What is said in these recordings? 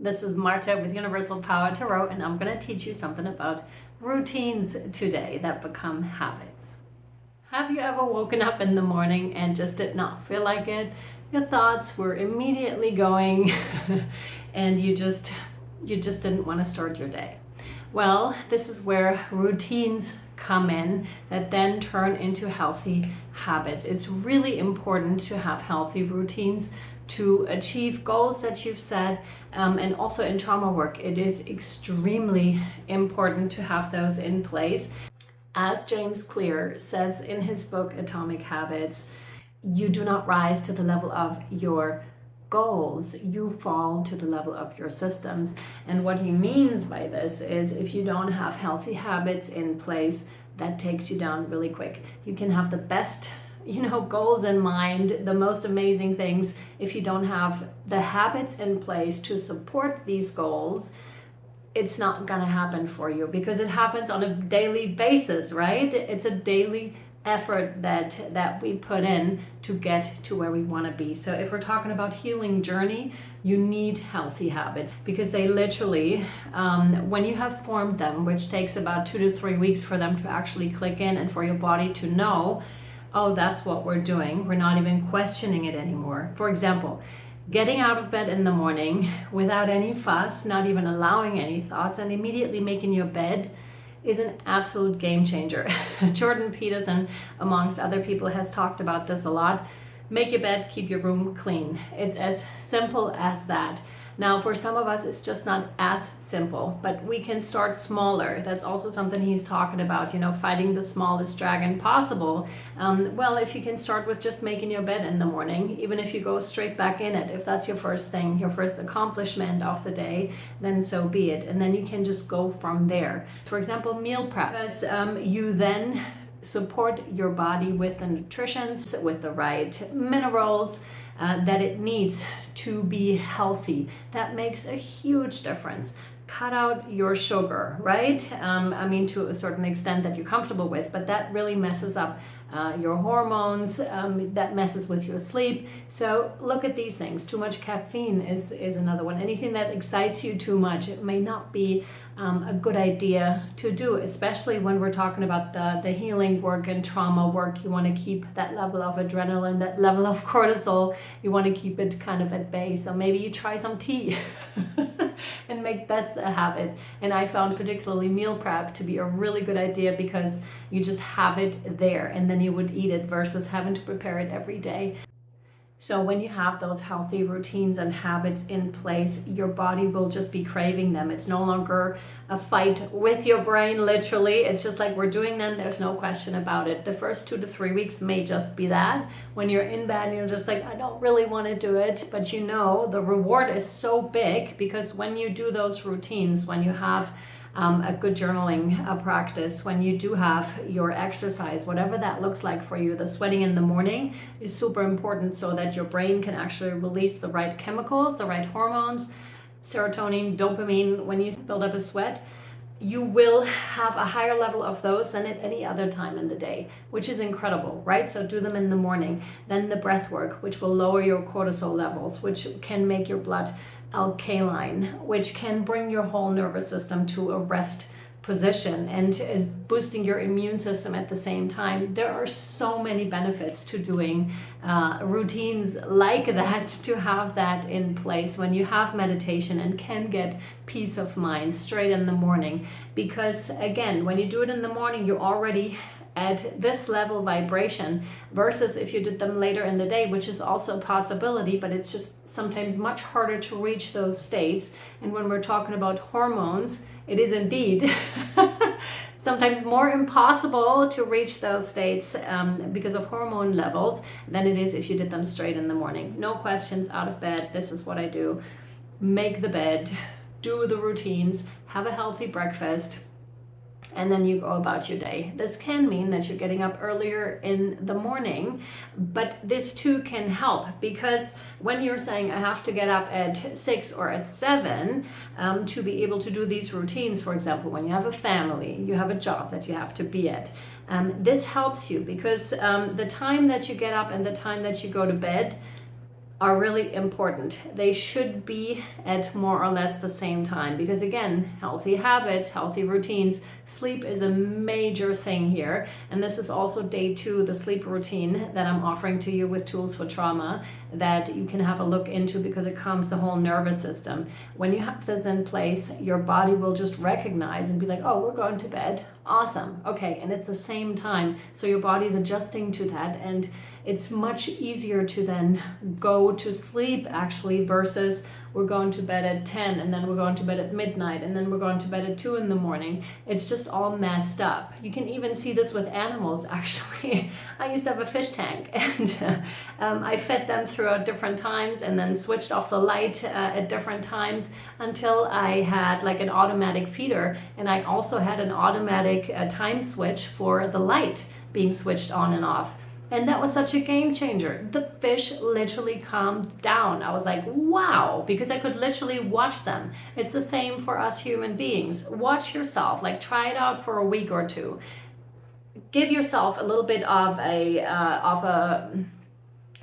This is Marthe with Universal Power Tarot, and I'm going to teach you something about routines today that become habits. Have you ever woken up in the morning and just did not feel like it? Your thoughts were immediately going and you just didn't want to start your day. Well, this is where routines come in that then turn into healthy habits. It's really important to have healthy routines to achieve goals that you've set, and also in trauma work it is extremely important to have those in place. As James Clear says in his book Atomic Habits, you do not rise to the level of your goals, you fall to the level of your systems. And what he means by this is if you don't have healthy habits in place, that takes you down really quick. You can have the best goals in mind, the most amazing things. If you don't have the habits in place to support these goals, it's not gonna happen for you, because it happens on a daily basis, right? It's a daily effort that we put in to get to where we want to be. So if we're talking about healing journey, you need healthy habits, because they literally, when you have formed them, which takes about 2 to 3 weeks for them to actually click in and for your body to know, oh, that's what we're doing. We're not even questioning it anymore. For example, getting out of bed in the morning without any fuss, not even allowing any thoughts, and immediately making your bed is an absolute game changer. Jordan Peterson, amongst other people, has talked about this a lot. Make your bed, keep your room clean. It's as simple as that. Now, for some of us, it's just not as simple, but we can start smaller. That's also something he's talking about, fighting the smallest dragon possible. Well, if you can start with just making your bed in the morning, even if you go straight back in it, if that's your first thing, your first accomplishment of the day, then so be it. And then you can just go from there. For example, meal prep, because you then support your body with the nutrition, with the right minerals, that it needs to be healthy. That makes a huge difference. Cut out your sugar, right? To a certain extent that you're comfortable with, but that really messes up your hormones, that messes with your sleep. So look at these things. Too much caffeine is another one. Anything that excites you too much, it may not be a good idea to do, especially when we're talking about the healing work and trauma work. You want to keep that level of adrenaline, that level of cortisol, you want to keep it kind of at bay. So maybe you try some tea and make that a habit. And I found particularly meal prep to be a really good idea, because you just have it there and then you would eat it versus having to prepare it every day. So when you have those healthy routines and habits in place, your body will just be craving them. It's no longer a fight with your brain, literally. It's just like, we're doing them, there's no question about it. The first 2 to 3 weeks may just be that. When you're in bed and you're just like, I don't really want to do it, but the reward is so big, because when you do those routines, when you have a good journaling practice, when you do have your exercise, whatever that looks like for you, the sweating in the morning is super important, so that your brain can actually release the right chemicals, the right hormones, serotonin, dopamine. When you build up a sweat, you will have a higher level of those than at any other time in the day, which is incredible, right? So do them in the morning. Then the breath work, which will lower your cortisol levels, which can make your blood alkaline, which can bring your whole nervous system to a rest position and is boosting your immune system at the same time. There are so many benefits to doing routines like that, to have that in place when you have meditation and can get peace of mind straight in the morning. Because again, when you do it in the morning, you're already at this level vibration, versus if you did them later in the day, which is also a possibility, but it's just sometimes much harder to reach those states. And when we're talking about hormones, it is indeed sometimes more impossible to reach those states because of hormone levels than it is if you did them straight in the morning. No questions, out of bed, this is what I do. Make the bed, do the routines, have a healthy breakfast, and then you go about your day. This can mean that you're getting up earlier in the morning, but this too can help, because when you're saying I have to get up at 6 or at 7 to be able to do these routines, for example, when you have a family, you have a job that you have to be at, this helps you, because the time that you get up and the time that you go to bed are really important. They should be at more or less the same time because, again, healthy habits, healthy routines, sleep is a major thing here. And this is also day 2, the sleep routine that I'm offering to you with Tools for Trauma, that you can have a look into because it calms the whole nervous system. When you have this in place, your body will just recognize and be like, oh, we're going to bed. Awesome. Okay. And it's the same time. So your body is adjusting to that. And it's much easier to then go to sleep actually versus we're going to bed at 10 and then we're going to bed at midnight and then we're going to bed at 2 in the morning. It's just all messed up. You can even see this with animals actually. I used to have a fish tank and I fed them throughout different times and then switched off the light at different times until I had like an automatic feeder, and I also had an automatic time switch for the light being switched on and off. And that was such a game changer. The fish literally calmed down. I was like, wow, because I could literally watch them. It's the same for us human beings. Watch yourself, like try it out for a week or 2. Give yourself a little bit of a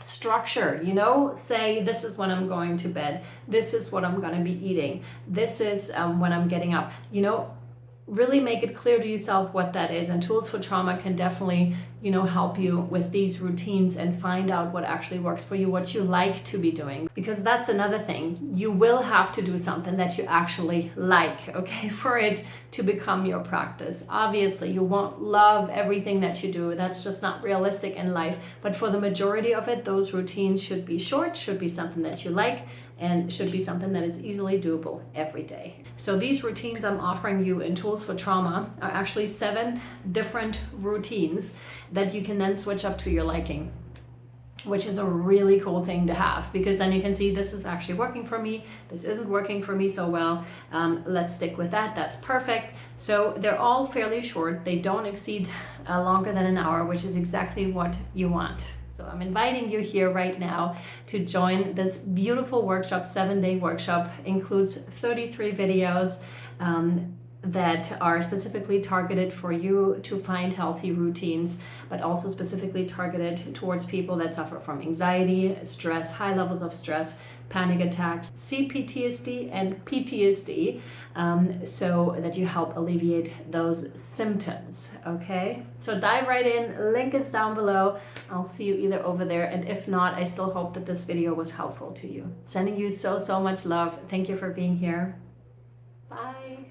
structure, you know, say this is when I'm going to bed. This is what I'm going to be eating. This is when I'm getting up, you know. Really make it clear to yourself what that is, and Tools for Trauma can definitely, you know, help you with these routines and find out what actually works for you, what you like to be doing, because that's another thing. You will have to do something that you actually like, okay, for it to become your practice. Obviously, you won't love everything that you do. That's just not realistic in life. But for the majority of it, those routines should be short, should be something that you like, and should be something that is easily doable every day. So these routines I'm offering you in Tools for Trauma are actually 7 different routines that you can then switch up to your liking, which is a really cool thing to have, because then you can see this is actually working for me, this isn't working for me so well, let's stick with that, that's perfect. So they're all fairly short, they don't exceed longer than an hour, which is exactly what you want. So I'm inviting you here right now to join this beautiful workshop. 7-day workshop includes 33 videos that are specifically targeted for you to find healthy routines, but also specifically targeted towards people that suffer from anxiety, stress, high levels of stress, panic attacks, CPTSD and PTSD, so that you help alleviate those symptoms, okay? So dive right in, link is down below. I'll see you either over there, and if not, I still hope that this video was helpful to you. Sending you so much love. Thank you for being here. Bye.